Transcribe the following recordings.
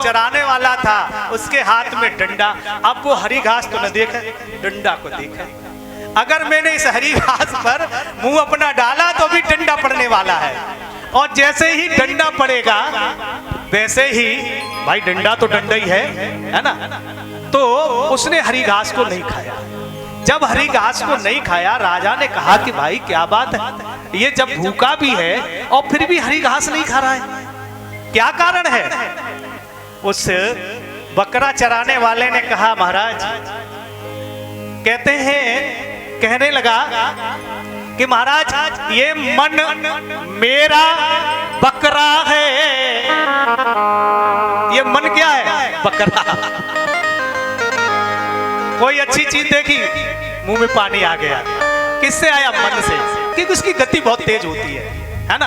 चराने वाला था, उसके हाथ में डंडा। अब वो हरी घास तो न देखे, डंडा को देखे। अगर मैंने इस हरी घास पर मुंह अपना डाला तो भी डंडा पड़ने वाला है, और जैसे ही डंडा पड़ेगा वैसे ही, भाई डंडा तो डंडा ही है ना, तो उसने हरी घास को नहीं खाया। जब हरी घास को नहीं खाया, राजा ने कहा कि भाई क्या बात है, ये जब भूखा भी है और फिर भी हरी घास नहीं खा रहा है, क्या कारण है? उस बकरा चराने वाले ने कहा, महाराज, कहते हैं, कहने लगा कि महाराज ये मन मेरा बकरा है। ये मन क्या है? बकरा। कोई अच्छी चीज देखी, मुंह में पानी आ गया। किससे आया? मन से, क्योंकि उसकी गति बहुत तेज होती है ना।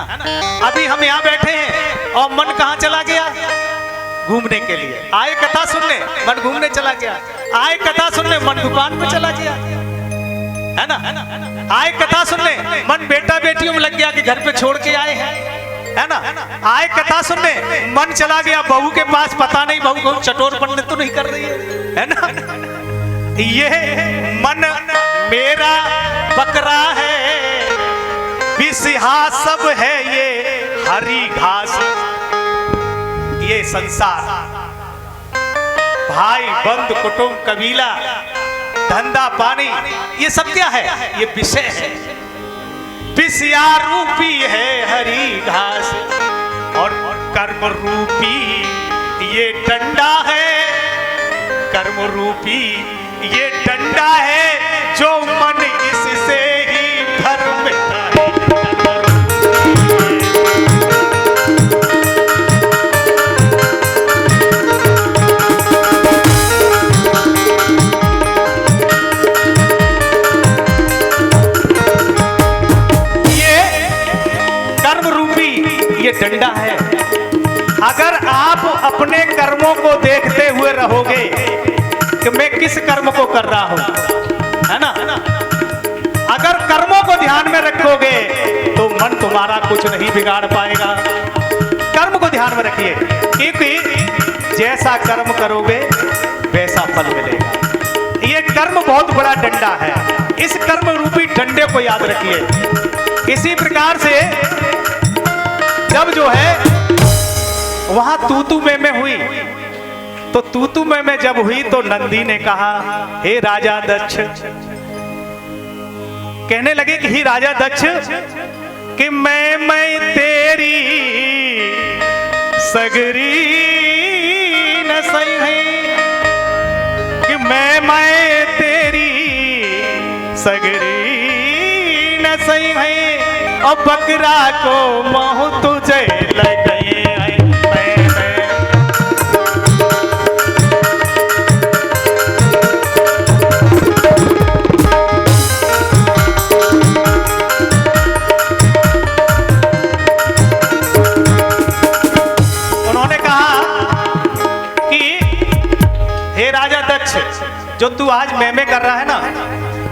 अभी हम यहाँ बैठे हैं और मन कहाँ चला गया? घूमने के लिए आए कथा सुनने, मन घूमने चला गया। आए कथा सुनने, मन दुकान पे चला गया, है ना। आए कथा सुनने, मन बेटा बेटियों में लग गया कि घर पे छोड़ के आए हैं, है ना। आए कथा सुनने, मन चला गया बहू के पास, पता नहीं बहू को चटोरपन तो नहीं कर रही है ना। ये मन मेरा बकरा है, बिसहा सब है ये हरी घास। ये संसार, भाई बंधु कुटुंब कबीला धंधा पानी, ये सब क्या है? ये विषय है। विषया रूपी है हरी घास, और कर्म रूपी ये डंडा है। कर्म रूपी ये डंडा है, जो मन इससे ही धर्मता है। ये डंडा है। अगर आप अपने कर्मों को देखते हुए रहोगे कि मैं किस कर्म को कर रहा हूं, है ना, अगर कर्मों को ध्यान में रखोगे तो मन तुम्हारा कुछ नहीं बिगाड़ पाएगा। कर्म को ध्यान में रखिए, क्योंकि जैसा कर्म करोगे वैसा फल मिलेगा। ये कर्म बहुत बड़ा डंडा है, इस कर्म रूपी डंडे को याद रखिए। इसी प्रकार से जब जो है वहां तूतू में हुई, तो तूतू में जब हुई तो नंदी ने कहा, हे राजा दक्ष, कहने लगे कि हे राजा दक्ष, कि मैं तेरी सगरी न सही है, कि मैं तेरी सगरी न सही है, और बकरा को मोह तुझे लग गए। उन्होंने कहा कि हे राजा दक्ष, जो तू आज मैमे कर रहा है ना,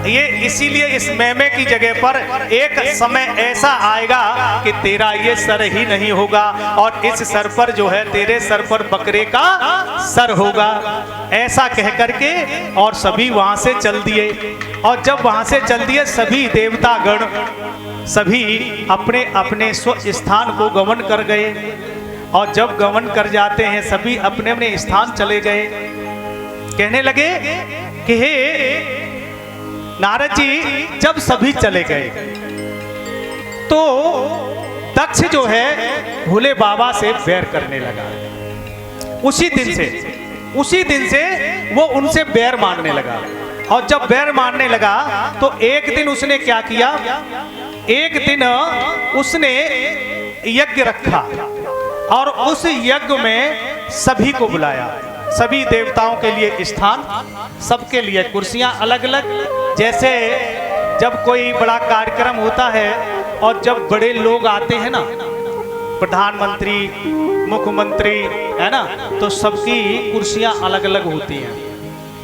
ये इसीलिए इस मैमे की जगह पर एक समय ऐसा आएगा कि तेरा ये सर ही नहीं होगा, और इस सर पर जो है, तेरे सर पर बकरे का सर होगा। ऐसा कह करके और सभी वहां से चल दिए। और जब वहां से चल दिए, सभी देवता गण सभी अपने अपने स्व स्थान को गमन कर गए। और जब गमन कर जाते हैं, सभी अपने अपने स्थान चले गए। कहने लगे कि हे नारद जी, जब सभी चले गए तो दक्ष जो है भोले बाबा से बैर करने लगा। उसी दिन से वो उनसे बैर मांगने लगा। और जब बैर मांगने लगा तो एक दिन उसने क्या किया, एक दिन उसने यज्ञ रखा, और उस यज्ञ में सभी को बुलाया। सभी देवताओं के लिए स्थान, सबके लिए कुर्सियां अलग अलग। जैसे जब कोई बड़ा कार्यक्रम होता है और जब बड़े लोग आते हैं ना, प्रधानमंत्री, मुख्यमंत्री, है ना, तो सबकी कुर्सियां अलग अलग होती हैं,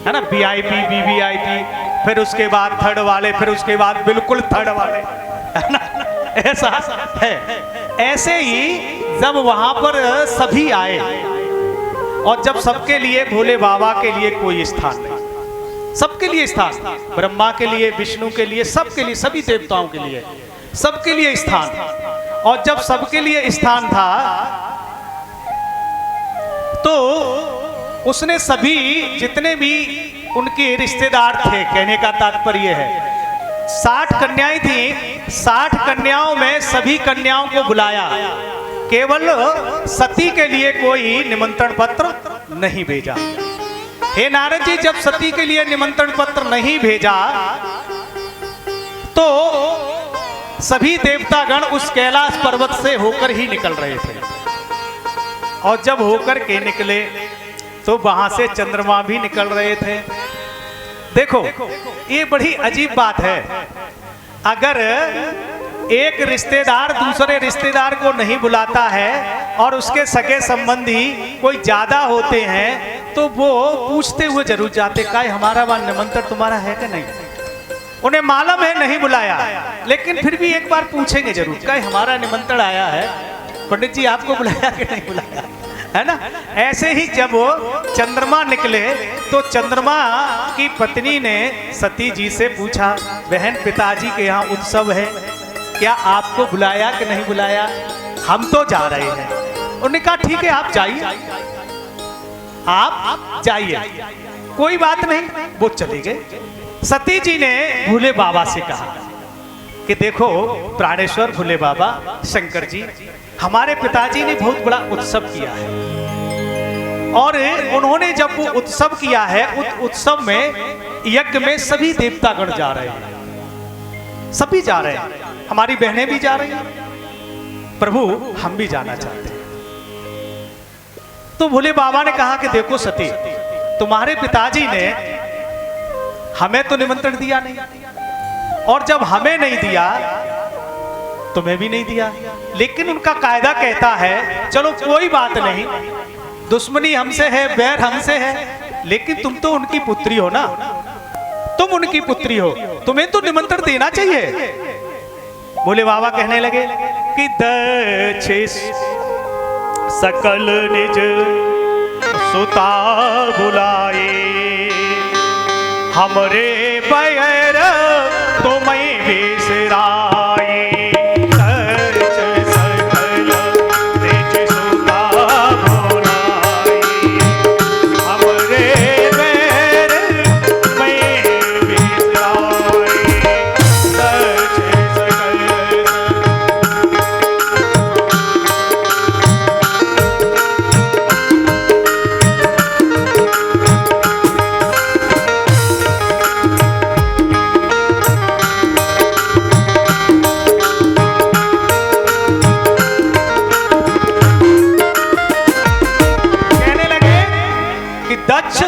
है ना। वीआईपी, वीवीआईपी, फिर उसके बाद थर्ड वाले, फिर उसके बाद बिल्कुल थर्ड वाले, है ना। ऐसा है। ऐसे ही जब वहां पर सभी आए और जब सबके लिए भोले बाबा के लिए कोई स्थान नहीं, सबके लिए स्थान, ब्रह्मा के लिए, विष्णु के लिए, सबके लिए, सभी देवताओं के लिए, सबके लिए स्थान। और जब सबके लिए स्थान था तो उसने सभी जितने भी उनके रिश्तेदार थे, कहने का तात्पर्य है 60 कन्याएं थी, 60 कन्याओं में सभी कन्याओं को बुलाया, केवल सती के लिए कोई निमंत्रण पत्र नहीं भेजा। हे नारद जी, जब सती के लिए निमंत्रण पत्र नहीं भेजा तो सभी देवतागण उस कैलाश पर्वत से होकर ही निकल रहे थे, और जब होकर के निकले तो वहां से चंद्रमा भी निकल रहे थे। देखो, ये बड़ी अजीब बात है, अगर एक रिश्तेदार दूसरे रिश्तेदार को नहीं बुलाता है और उसके सगे संबंधी कोई ज्यादा होते हैं तो वो पूछते हुए जरूर जाते, काय हमारा वहां निमंत्रण तुम्हारा है कि नहीं। उन्हें मालूम है नहीं बुलाया, लेकिन फिर भी एक बार पूछेंगे जरूर, काय हमारा निमंत्रण आया है, पंडित जी आपको बुलाया कि नहीं बुलाया, है ना। ऐसे ही जब वो चंद्रमा निकले तो चंद्रमा की पत्नी ने सती जी से पूछा, बहन पिताजी के यहाँ उत्सव है, क्या आपको बुलाया कि नहीं बुलाया, हम तो जा रहे हैं। उन्होंने कहा ठीक है आप जाइए, आप जाइए, कोई बात नहीं। वो चले गए। सती जी ने भोले बाबा से कहा कि देखो प्राणेश्वर भोले बाबा, शंकर जी, हमारे पिताजी ने बहुत बड़ा उत्सव किया है, और उन्होंने जब वो उत्सव किया है, उस उत्सव में यज्ञ में सभी देवतागण जा रहे हैं, सभी जा रहे हैं, हमारी बहनें भी जा रही हैं, प्रभु हम भी जाना चाहते हैं। तो भोले बाबा ने कहा कि देखो सती, तुम्हारे पिताजी ने हमें तो निमंत्रण दिया नहीं, और जब हमें नहीं दिया तुम्हें भी नहीं दिया, लेकिन उनका कायदा कहता है चलो कोई बात नहीं, दुश्मनी हमसे है, बैर हमसे है, लेकिन तुम तो उनकी पुत्री हो ना, तुम उनकी पुत्री हो, तुम्हें तो निमंत्रण देना चाहिए। भोले बाबा कहने लगे कि दक्ष सकल निज सुता बुलाए, हमरे बैर तुम्हें बिसराए।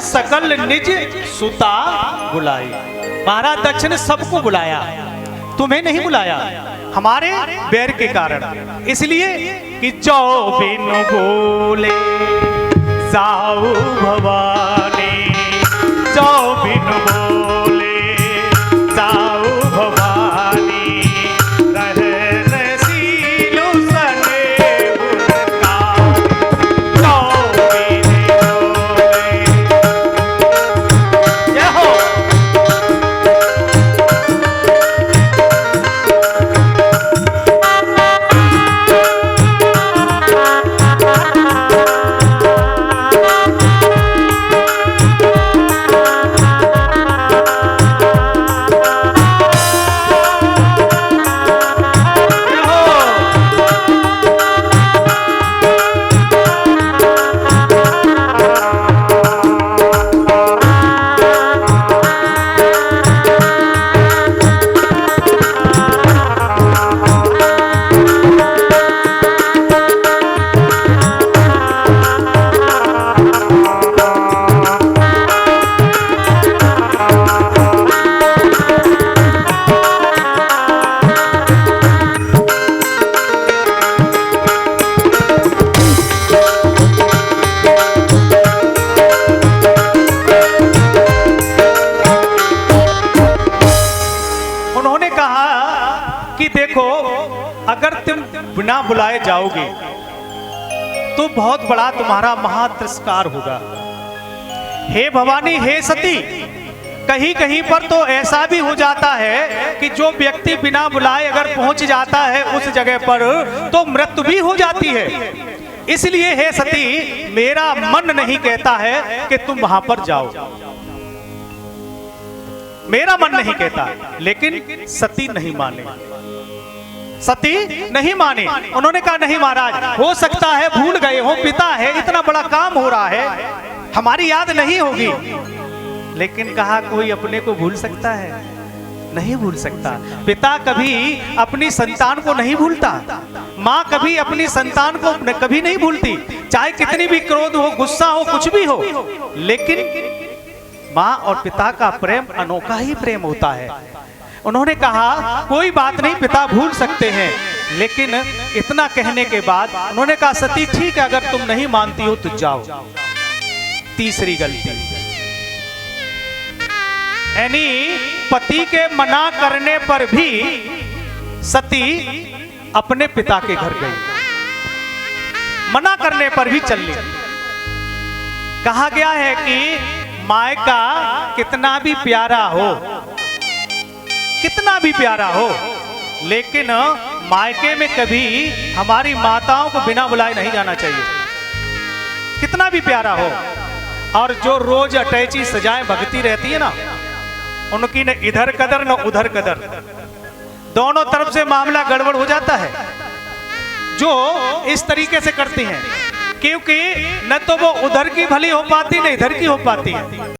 सकल निज सुता बुलाई, महाराज दक्ष ने सबको बुलाया, तुम्हें नहीं बुलाया, हमारे बैर के कारण, इसलिए कि जो बिनु बोले जाऊ भवानी, जो बिनु बोले जाऊ भवानी, बिना बुलाए जाओगे तो बहुत बड़ा तुम्हारा महातिरस्कार होगा। हे भवानी, हे सती, कहीं कहीं पर तो ऐसा भी हो जाता है कि जो व्यक्ति बिना बुलाए अगर पहुंच जाता है उस जगह पर तो मृत्यु भी हो जाती है। इसलिए हे सती, मेरा मन नहीं कहता है कि तुम वहां पर जाओ, मेरा मन नहीं कहता। लेकिन सती नहीं माने, सती नहीं माने। उन्होंने कहा नहीं महाराज, हो सकता है भूल गए हो, पिता है, इतना बड़ा काम हो रहा है, हमारी याद नहीं होगी। लेकिन कहा कोई अपने को भूल सकता है? नहीं भूल सकता। पिता कभी अपनी संतान को नहीं भूलता, माँ कभी अपनी संतान को कभी नहीं भूलती, चाहे कितनी भी क्रोध हो, गुस्सा हो, कुछ भी हो। लेकिन माँ और पिता का प्रेम अनोखा ही प्रेम होता है। उन्होंने कहा कोई बात नहीं, पिता भूल सकते हैं। लेकिन इतना कहने के बाद उन्होंने कहा सती ठीक है, अगर तुम नहीं मानती हो तो जाओ। तीसरी गलती, यानी पति के मना करने पर भी सती अपने पिता के घर गई, मना करने पर भी चल ली। कहा गया है कि मायका कितना भी प्यारा हो, कितना भी प्यारा हो, लेकिन मायके में कभी हमारी माताओं को बिना बुलाए नहीं जाना चाहिए, कितना भी प्यारा हो। और जो रोज अटैची सजाएं भगती रहती है ना, उनकी न इधर कदर न उधर कदर, दोनों तरफ से मामला गड़बड़ हो जाता है जो इस तरीके से करती हैं, क्योंकि न तो वो उधर की भली हो पाती न इधर की हो पाती है।